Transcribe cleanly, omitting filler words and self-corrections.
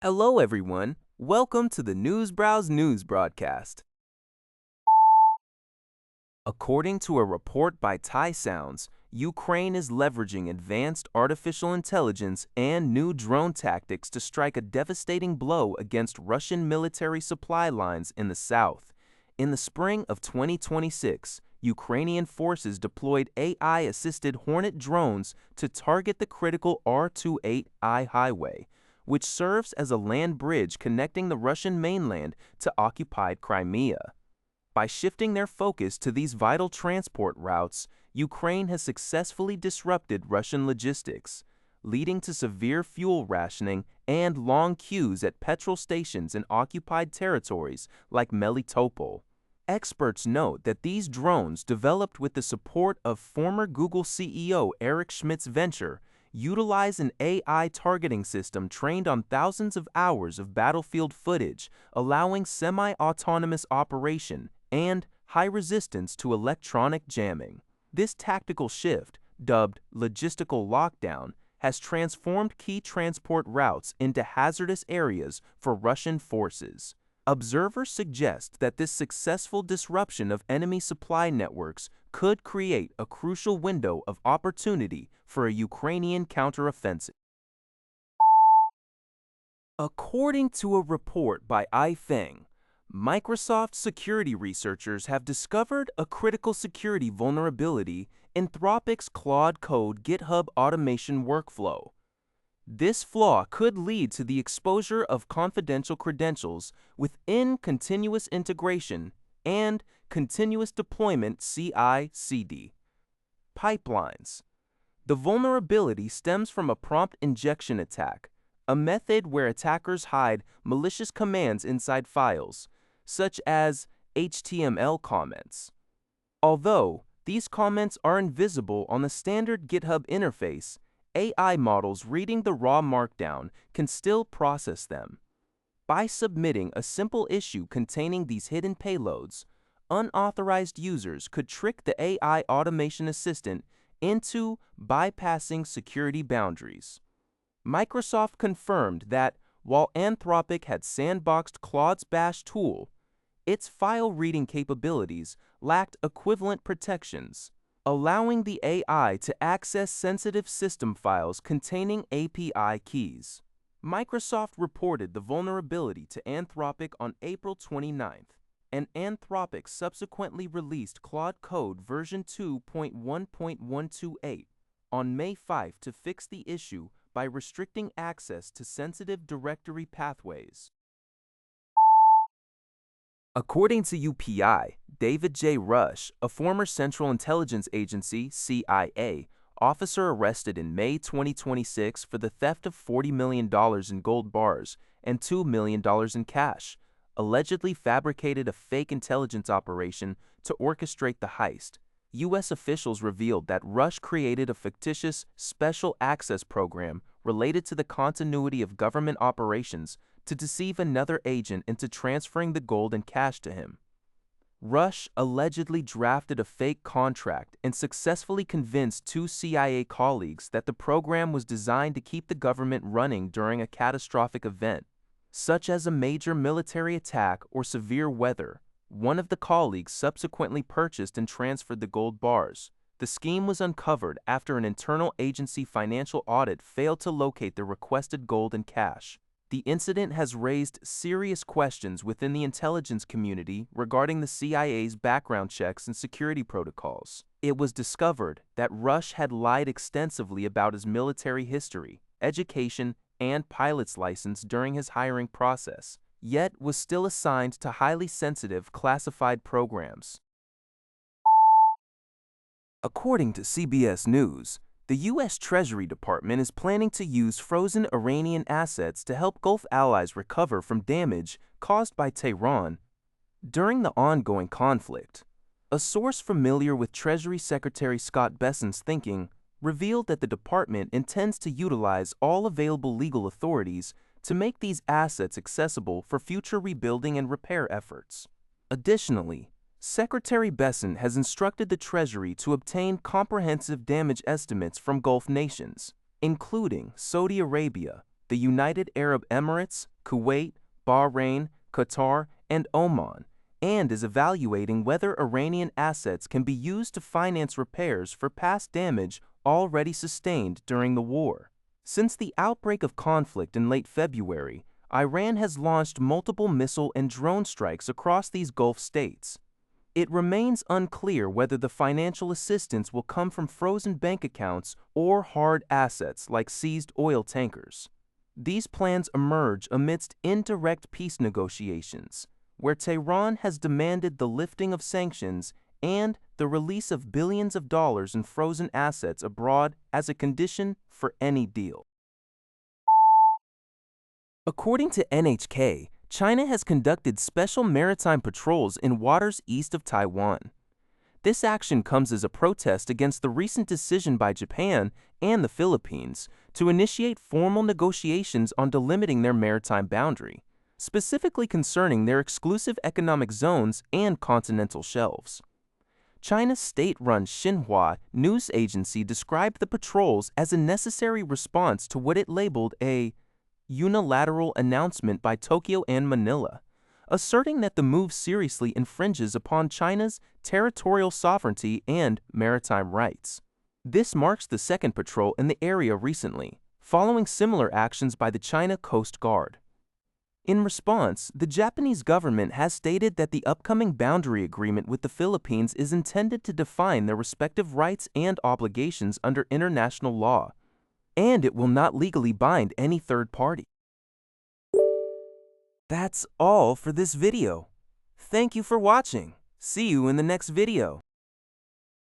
Hello, everyone. Welcome to the Newsbrowse News broadcast. According to a report by Thai Sounds, Ukraine is leveraging advanced artificial intelligence and new drone tactics to strike a devastating blow against Russian military supply lines in the south. In the spring of 2026, Ukrainian forces deployed AI-assisted Hornet drones to target the critical R-28I highway, which serves as a land bridge connecting the Russian mainland to occupied Crimea. By shifting their focus to these vital transport routes, Ukraine has successfully disrupted Russian logistics, leading to severe fuel rationing and long queues at petrol stations in occupied territories like Melitopol. Experts note that these drones, developed with the support of former Google CEO Eric Schmidt's venture, utilize an AI targeting system trained on thousands of hours of battlefield footage, allowing semi-autonomous operation and high resistance to electronic jamming. This tactical shift, dubbed logistical lockdown, has transformed key transport routes into hazardous areas for Russian forces. Observers suggest that this successful disruption of enemy supply networks could create a crucial window of opportunity for a Ukrainian counteroffensive. According to a report by iFeng, Microsoft security researchers have discovered a critical security vulnerability in Anthropic's Claude Code GitHub automation workflow. This flaw could lead to the exposure of confidential credentials within continuous integration and continuous deployment CI/CD pipelines. The vulnerability stems from a prompt injection attack, a method where attackers hide malicious commands inside files, such as HTML comments. Although these comments are invisible on the standard GitHub interface, AI models reading the raw markdown can still process them. By submitting a simple issue containing these hidden payloads, unauthorized users could trick the AI automation assistant into bypassing security boundaries. Microsoft confirmed that while Anthropic had sandboxed Claude's Bash tool, its file reading capabilities lacked equivalent protections, allowing the AI to access sensitive system files containing API keys. Microsoft reported the vulnerability to Anthropic on April 29th, and Anthropic subsequently released Claude Code version 2.1.128 on May 5 to fix the issue by restricting access to sensitive directory pathways. According to UPI, David J. Rush, a former Central Intelligence Agency (CIA) officer arrested in May 2026 for the theft of $40 million in gold bars and $2 million in cash, allegedly fabricated a fake intelligence operation to orchestrate the heist. U.S. officials revealed that Rush created a fictitious special access program related to the continuity of government operations to deceive another agent into transferring the gold and cash to him. Rush allegedly drafted a fake contract and successfully convinced two CIA colleagues that the program was designed to keep the government running during a catastrophic event, such as a major military attack or severe weather. One of the colleagues subsequently purchased and transferred the gold bars. The scheme was uncovered after an internal agency financial audit failed to locate the requested gold and cash. The incident has raised serious questions within the intelligence community regarding the CIA's background checks and security protocols. It was discovered that Rush had lied extensively about his military history, education, and pilot's license during his hiring process, yet was still assigned to highly sensitive classified programs. According to CBS News, the U.S. Treasury Department is planning to use frozen Iranian assets to help Gulf allies recover from damage caused by Tehran during the ongoing conflict. A source familiar with Treasury Secretary Scott Bessent's thinking revealed that the department intends to utilize all available legal authorities to make these assets accessible for future rebuilding and repair efforts. Additionally, Secretary Bessent has instructed the Treasury to obtain comprehensive damage estimates from Gulf nations, including Saudi Arabia, the United Arab Emirates, Kuwait, Bahrain, Qatar, and Oman, and is evaluating whether Iranian assets can be used to finance repairs for past damage already sustained during the war. Since the outbreak of conflict in late February, Iran has launched multiple missile and drone strikes across these Gulf states. It remains unclear whether the financial assistance will come from frozen bank accounts or hard assets like seized oil tankers. These plans emerge amidst indirect peace negotiations, where Tehran has demanded the lifting of sanctions and the release of billions of dollars in frozen assets abroad as a condition for any deal. According to NHK, China has conducted special maritime patrols in waters east of Taiwan. This action comes as a protest against the recent decision by Japan and the Philippines to initiate formal negotiations on delimiting their maritime boundary, specifically concerning their exclusive economic zones and continental shelves. China's state-run Xinhua news agency described the patrols as a necessary response to what it labeled a unilateral announcement by Tokyo and Manila, asserting that the move seriously infringes upon China's territorial sovereignty and maritime rights. This marks the second patrol in the area recently, following similar actions by the China Coast Guard. In response, the Japanese government has stated that the upcoming boundary agreement with the Philippines is intended to define their respective rights and obligations under international law, and it will not legally bind any third party. That's all for this video. Thank you for watching. See you in the next video.